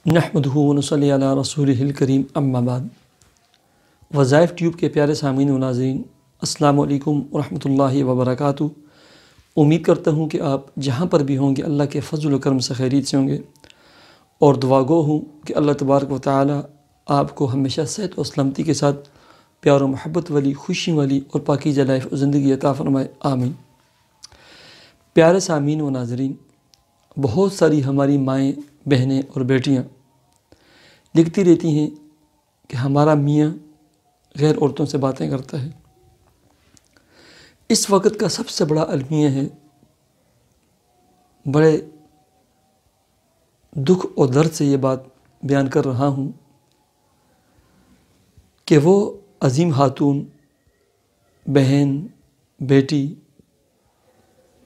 نحمدہ ونصلی علی رسولہ الکریم اما بعد۔ وظائف ٹیوب کے پیارے سامعین و ناظرین، السلام علیکم ورحمۃ اللہ وبرکاتہ۔ امید کرتا ہوں کہ آپ جہاں پر بھی ہوں گے اللہ کے فضل و کرم سے خیریت سے ہوں گے، اور دعا گو ہوں کہ اللہ تبارک و تعالی آپ کو ہمیشہ صحت و سلامتی کے ساتھ پیار و محبت والی، خوشی والی اور پاکیزہ لائف و زندگی عطا فرمائے، آمین۔ پیارے سامعین و ناظرین، بہت ساری ہماری مائیں، بہنیں اور بیٹیاں لکھتی رہتی ہیں کہ ہمارا میاں غیر عورتوں سے باتیں کرتا ہے۔ اس وقت کا سب سے بڑا المیہ ہے، بڑے دکھ اور درد سے یہ بات بیان کر رہا ہوں کہ وہ عظیم خاتون، بہن، بیٹی،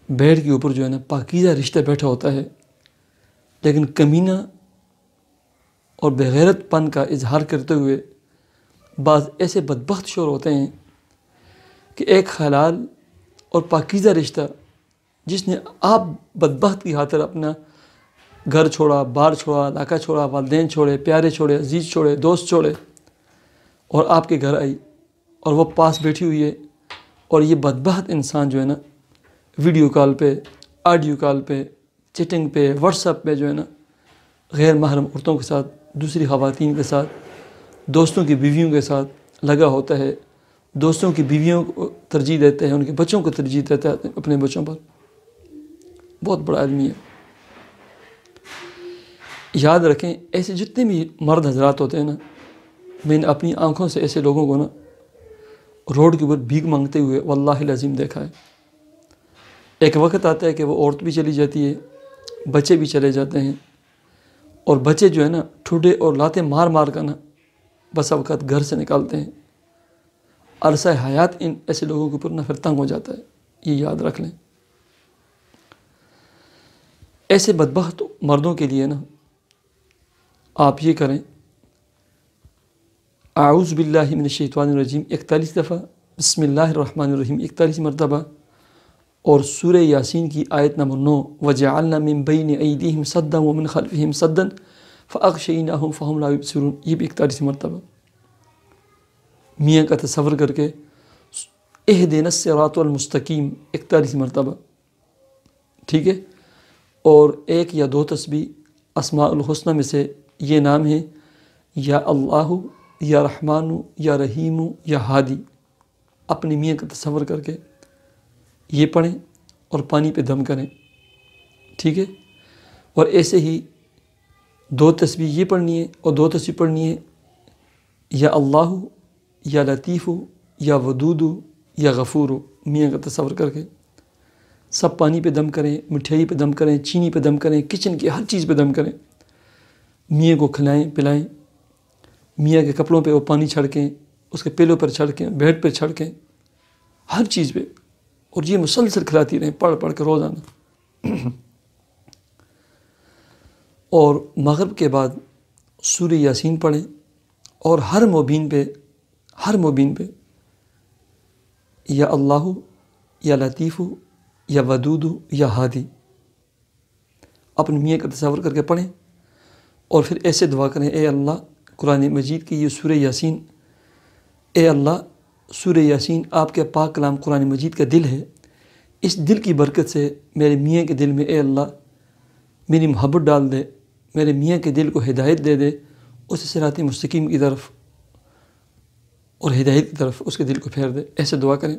بیڈ کے اوپر جو ہے نا پاکیزہ رشتہ بیٹھا ہوتا ہے، لیکن کمینہ اور بغیرت پن کا اظہار کرتے ہوئے بعض ایسے بدبخت شور ہوتے ہیں کہ ایک حلال اور پاکیزہ رشتہ جس نے آپ بدبخت کی خاطر اپنا گھر چھوڑا، بار چھوڑا، علاقہ چھوڑا، والدین چھوڑے، پیارے چھوڑے، عزیز چھوڑے، دوست چھوڑے، اور آپ کے گھر آئی اور وہ پاس بیٹھی ہوئی ہے، اور یہ بدبخت انسان جو ہے نا ویڈیو کال پہ، آڈیو کال پہ، چیٹنگ پہ، واٹس ایپ پہ جو ہے نا غیر محرم عورتوں کے ساتھ، دوسری خواتین کے ساتھ، دوستوں کی بیویوں کے ساتھ لگا ہوتا ہے، دوستوں کی بیویوں کو ترجیح دیتا ہے، ان کے بچوں کو ترجیح دیتا ہے اپنے بچوں پر۔ بہت بڑا آدمی ہے۔ یاد رکھیں، ایسے جتنے بھی مرد حضرات ہوتے ہیں نا، میں نے اپنی آنکھوں سے ایسے لوگوں کو نا روڈ کے اوپر بھیک مانگتے ہوئے واللہ العظیم دیکھا ہے۔ ایک وقت آتا ہے کہ وہ عورت بھی چلی جاتی ہے، بچے بھی چلے جاتے ہیں، اور بچے جو ہے نا ٹھوڈے اور لاتے مار مار کر نا بس اوقات گھر سے نکالتے ہیں۔ عرصہ حیات ان ایسے لوگوں کے اوپر نہ پھر تنگ ہو جاتا ہے، یہ یاد رکھ لیں۔ ایسے بدبخت مردوں کے لیے نا آپ یہ کریں، اعوذ باللہ من الشیطان الرجیم 41 دفعہ، بسم اللہ الرحمن الرحیم 41 مرتبہ، اور سورہ یاسین کی آیت نمبر 9 وَجَعَلْنَا مِن بَيْنِ أَيْدِيهِمْ سَدًّا وَمِنْ خَلْفِهِمْ سَدًّا فَأَغْشَيْنَاهُمْ فَهُمْ لَا يُبْصِرُونَ، یہ بھی 41 مرتبہ میاں کا تصور کر کے اهْدِنَا الصِّرَاطَ الْمُسْتَقِيمَ 41 مرتبہ، ٹھیک ہے۔ اور ایک یا دو تسبیح اسماء الحسنہ میں سے یہ نام ہے، یا اللہ، یا رحمان، یا رحیم، یا ہادی، اپنے میاں کا تصور کر کے یہ پڑھیں اور پانی پہ دم کریں، ٹھیک ہے۔ اور ایسے ہی دو تسبیح یہ پڑھنی ہے اور دو تسبیح پڑھنی ہے، یا اللہ، یا لطیف، یا ودود، یا غفور، میاں کا تصور کر کے سب پانی پہ دم کریں، مٹھائی پہ دم کریں، چینی پہ دم کریں، کچن کی ہر چیز پہ دم کریں، میاں کو کھلائیں پلائیں، میاں کے کپڑوں پہ وہ پانی چھڑکیں، اس کے پیلوں پر چھڑکیں، بیڈ پہ چھڑکیں، ہر چیز پہ، اور یہ مسلسل کھلاتی رہیں پڑھ پڑھ کے روزانہ۔ اور مغرب کے بعد سورہ یاسین پڑھیں، اور ہر مبین پہ یا اللہ، یا لطیف، یا ودود، یا ہادی اپنے میاں کا تصور کر کے پڑھیں، اور پھر ایسے دعا کریں، اے اللہ، قرآن مجید کی یہ سورہ یاسین، اے اللہ، سورہ یاسین آپ کے پاک کلام قرآن مجید کا دل ہے، اس دل کی برکت سے میرے میاں کے دل میں اے اللہ میری محبت ڈال دے، میرے میاں کے دل کو ہدایت دے دے اس صراط مستقیم کی طرف اور ہدایت کی طرف، اس کے دل کو پھیر دے، ایسے دعا کریں۔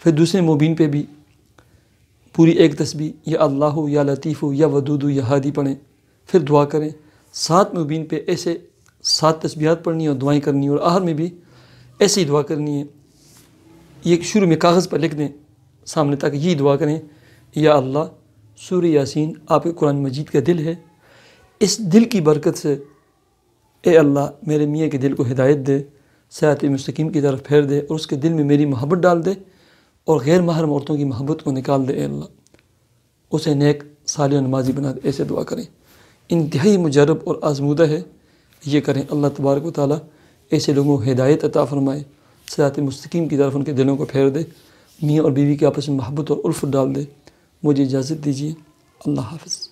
پھر دوسرے مبین پہ بھی پوری ایک تسبیح یا اللہ، یا لطیف، یا ودود، یا ہادی پڑھیں، پھر دعا کریں۔ 7 مبین پہ ایسے 7 تسبیحات پڑھنی اور دعائیں کرنی، اور آخر میں بھی ایسی دعا کرنی ہے۔ یہ شروع میں کاغذ پر لکھ دیں سامنے، تاکہ یہی دعا کریں، یا اللہ، سورہ یاسین آپ کے قرآن مجید کا دل ہے، اس دل کی برکت سے اے اللہ میرے میاں کے دل کو ہدایت دے، صراط مستقیم کی طرف پھیر دے، اور اس کے دل میں میری محبت ڈال دے، اور غیر محرم عورتوں کی محبت کو نکال دے، اے اللہ اسے نیک صالح و نمازی بنا دے، ایسے دعا کریں۔ انتہائی مجرب اور آزمودہ ہے، یہ کریں۔ اللہ تبارک و تعالیٰ ایسے لوگوں کو ہدایت عطا فرمائے، صراط مستقیم کی طرف ان کے دلوں کو پھیر دے، میاں اور بیوی کے آپس میں محبت اور الفت ڈال دے۔ مجھے اجازت دیجیے، اللہ حافظ۔